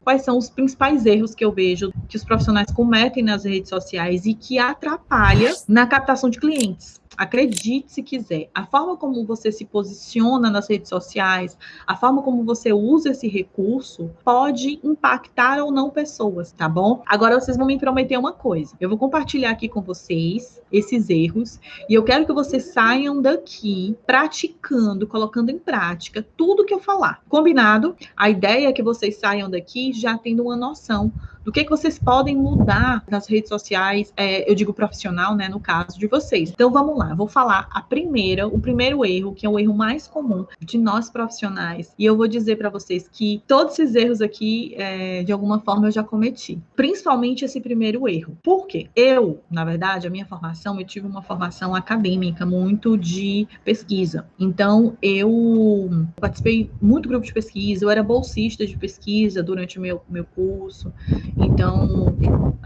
quais são os principais erros que eu vejo que os profissionais cometem nas redes sociais e que atrapalha na captação de clientes. Acredite se quiser, a forma como você se posiciona nas redes sociais, a forma como você usa esse recurso pode impactar ou não pessoas, tá bom? Agora vocês vão me prometer uma coisa. Eu vou compartilhar aqui com vocês esses erros e eu quero que vocês saiam daqui praticando, colocando em prática tudo que eu falar. Combinado? A ideia é que vocês saiam daqui já tendo uma noção do que vocês podem mudar nas redes sociais, eu digo profissional, né, no caso de vocês. Então, vamos lá, vou falar o primeiro erro, que é o erro mais comum de nós profissionais, e eu vou dizer para vocês que todos esses erros aqui, de alguma forma, eu já cometi, principalmente esse primeiro erro. Por quê? Na verdade, a minha formação, eu tive uma formação acadêmica muito de pesquisa, então eu participei muito do grupo de pesquisa, eu era bolsista de pesquisa durante o meu curso. Então,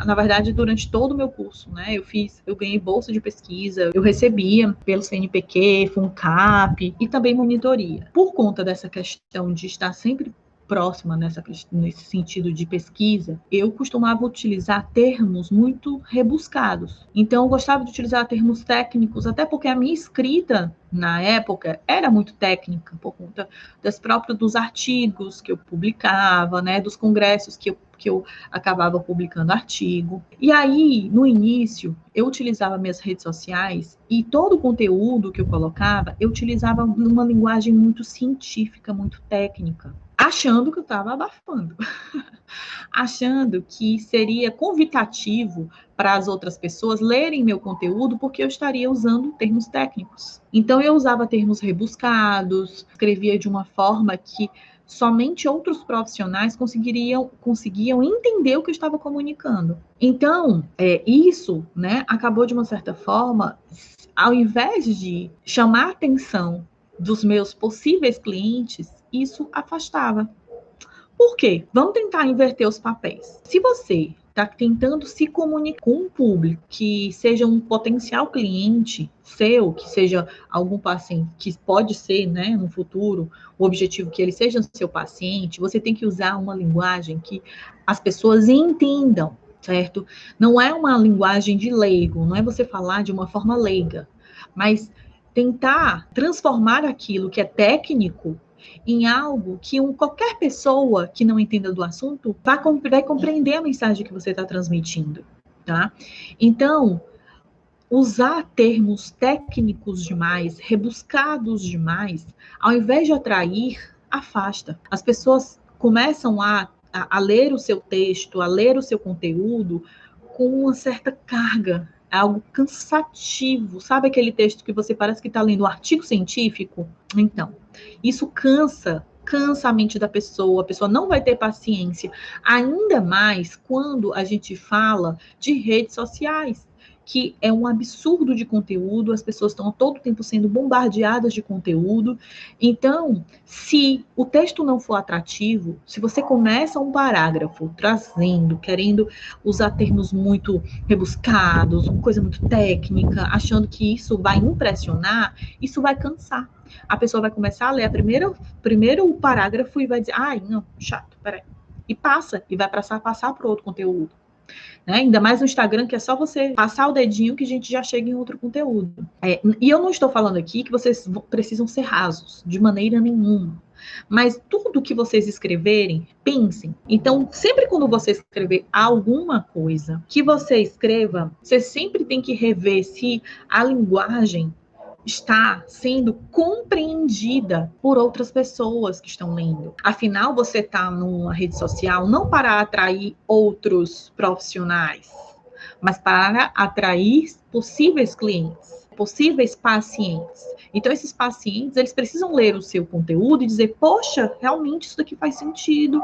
na verdade, durante todo o meu curso, né, eu ganhei bolsa de pesquisa, eu recebia pelo CNPq, FUNCAP e também monitoria. Por conta dessa questão de estar sempre próxima nesse sentido de pesquisa, eu costumava utilizar termos muito rebuscados. Então, eu gostava de utilizar termos técnicos, até porque a minha escrita, na época, era muito técnica, por conta dos artigos que eu publicava, né, dos congressos que eu acabava publicando artigo. E aí, no início, eu utilizava minhas redes sociais e todo o conteúdo que eu colocava, eu utilizava uma linguagem muito científica, muito técnica, achando que eu estava abafando, achando que seria convidativo para as outras pessoas lerem meu conteúdo porque eu estaria usando termos técnicos. Então, eu usava termos rebuscados, escrevia de uma forma que somente outros profissionais conseguiam entender o que eu estava comunicando. Então, isso, né, acabou de uma certa forma, ao invés de chamar a atenção dos meus possíveis clientes, isso afastava. Por quê? Vamos tentar inverter os papéis. Se você está tentando se comunicar com um público que seja um potencial cliente seu, que seja algum paciente, que pode ser, né, no futuro, o objetivo que ele seja seu paciente, você tem que usar uma linguagem que as pessoas entendam, certo? Não é uma linguagem de leigo, não é você falar de uma forma leiga, mas tentar transformar aquilo que é técnico em algo que qualquer pessoa que não entenda do assunto vai compreender a mensagem que você está transmitindo, tá? Então, usar termos técnicos demais, rebuscados demais, ao invés de atrair, afasta. As pessoas começam a ler o seu texto, a ler o seu conteúdo com uma certa carga, algo cansativo. Sabe aquele texto que você parece que está lendo um artigo científico? Então, isso cansa a mente da pessoa, a pessoa não vai ter paciência, ainda mais quando a gente fala de redes sociais, que é um absurdo de conteúdo, as pessoas estão todo o tempo sendo bombardeadas de conteúdo. Então, se o texto não for atrativo, se você começa um parágrafo querendo usar termos muito rebuscados, uma coisa muito técnica, achando que isso vai impressionar, isso vai cansar. A pessoa vai começar a ler primeiro o parágrafo e vai dizer, ai, não, chato, peraí. E vai passar para outro conteúdo. Né? Ainda mais no Instagram, que é só você passar o dedinho que a gente já chega em outro conteúdo. E eu não estou falando aqui que vocês precisam ser rasos, de maneira nenhuma. Mas tudo que vocês escreverem, pensem. Então, sempre quando você escrever alguma coisa que você escreva, você sempre tem que rever se a linguagem está sendo compreendida por outras pessoas que estão lendo. Afinal, você está numa rede social não para atrair outros profissionais, mas para atrair possíveis clientes, possíveis pacientes. Então, esses pacientes, eles precisam ler o seu conteúdo e dizer, poxa, realmente isso daqui faz sentido.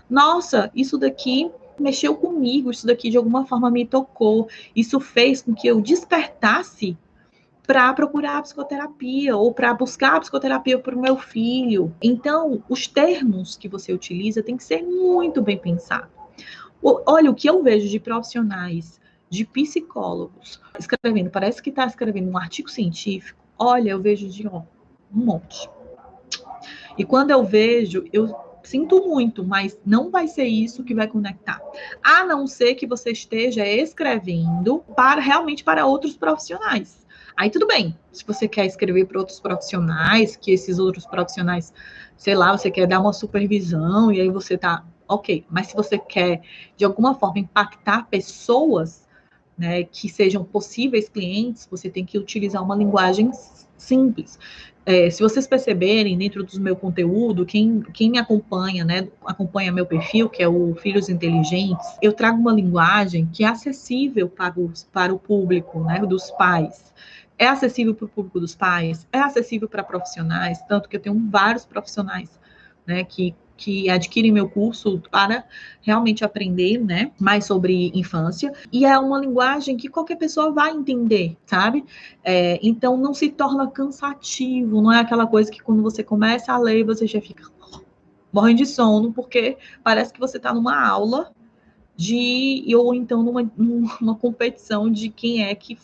Nossa, isso daqui mexeu comigo, isso daqui de alguma forma me tocou. Isso fez com que eu despertasse para procurar a psicoterapia ou para buscar a psicoterapia para o meu filho. Então, os termos que você utiliza tem que ser muito bem pensado. Olha, o que eu vejo de profissionais, de psicólogos, escrevendo, parece que está escrevendo um artigo científico, olha, eu vejo um monte. E quando eu vejo, eu Sinto muito, mas não vai ser isso que vai conectar. A não ser que você esteja escrevendo realmente para outros profissionais. Aí tudo bem, se você quer escrever para outros profissionais, que esses outros profissionais, sei lá, você quer dar uma supervisão e aí você tá ok. Mas se você quer, de alguma forma, impactar pessoas, né, que sejam possíveis clientes, você tem que utilizar uma linguagem simples. Se vocês perceberem, dentro do meu conteúdo, quem me acompanha, né, acompanha meu perfil, que é o Filhos Inteligentes, eu trago uma linguagem que é acessível para o público, né, dos pais. É acessível para o público dos pais, é acessível para profissionais, tanto que eu tenho vários profissionais, né, que adquirem meu curso para realmente aprender, né, mais sobre infância, e é uma linguagem que qualquer pessoa vai entender, sabe? Então não se torna cansativo, não é aquela coisa que quando você começa a ler, você já fica morrendo de sono, porque parece que você está numa aula ou então numa competição de quem é que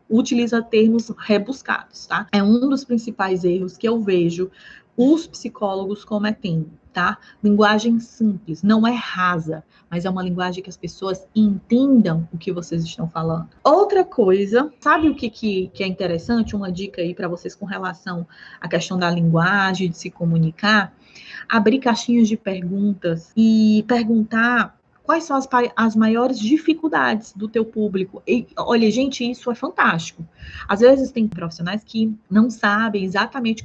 utiliza termos rebuscados, tá? É um dos principais erros que eu vejo os psicólogos cometendo, tá? Linguagem simples, não é rasa, mas é uma linguagem que as pessoas entendam o que vocês estão falando. Outra coisa, sabe o que é interessante? Uma dica aí para vocês com relação à questão da linguagem, de se comunicar, abrir caixinhas de perguntas e perguntar quais são as maiores dificuldades do teu público. E, olha, gente, isso é fantástico. Às vezes tem profissionais que não sabem exatamente o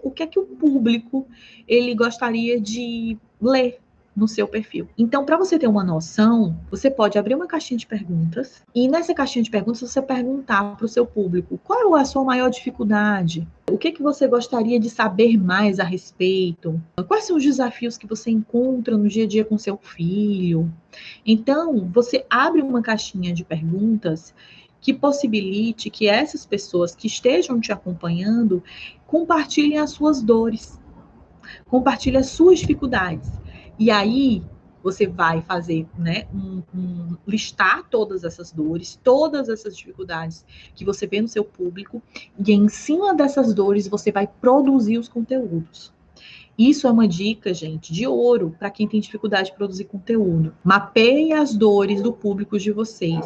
que é que o público ele gostaria de ler no seu perfil. Então, para você ter uma noção, você pode abrir uma caixinha de perguntas e nessa caixinha de perguntas você perguntar para o seu público qual é a sua maior dificuldade, o que você gostaria de saber mais a respeito, quais são os desafios que você encontra no dia a dia com seu filho. Então, você abre uma caixinha de perguntas que possibilite que essas pessoas que estejam te acompanhando compartilhem as suas dores, compartilhem as suas dificuldades. E aí, você vai fazer, né, listar todas essas dores, todas essas dificuldades que você vê no seu público, e em cima dessas dores você vai produzir os conteúdos. Isso é uma dica, gente, de ouro para quem tem dificuldade de produzir conteúdo. Mapeie as dores do público de vocês.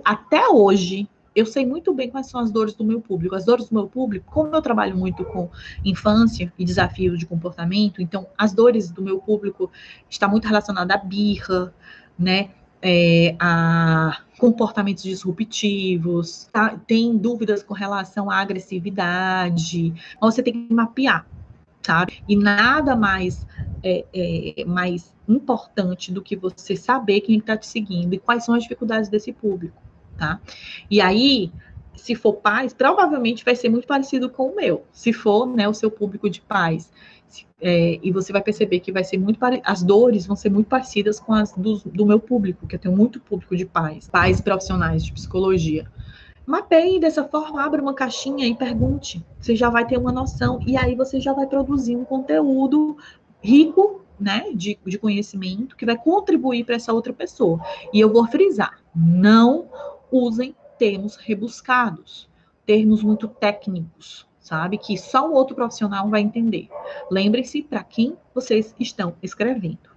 Até hoje, eu sei muito bem quais são as dores do meu público. As dores do meu público, como eu trabalho muito com infância e desafios de comportamento, então as dores do meu público estão muito relacionadas à birra, né? A comportamentos disruptivos, tá? Tem dúvidas com relação à agressividade. Então, você tem que mapear, sabe? E nada mais mais importante do que você saber quem está te seguindo e quais são as dificuldades desse público, tá? E aí, se for pais, provavelmente vai ser muito parecido com o meu. Se for, né, o seu público de pais, e você vai perceber que vai ser as dores vão ser muito parecidas com as do meu público, que eu tenho muito público de pais profissionais de psicologia. Mapeie dessa forma, abra uma caixinha e pergunte. Você já vai ter uma noção. E aí você já vai produzir um conteúdo rico, né, de conhecimento, que vai contribuir para essa outra pessoa. E eu vou frisar, não usem termos rebuscados, termos muito técnicos, sabe? Que só um outro profissional vai entender. Lembre-se para quem vocês estão escrevendo.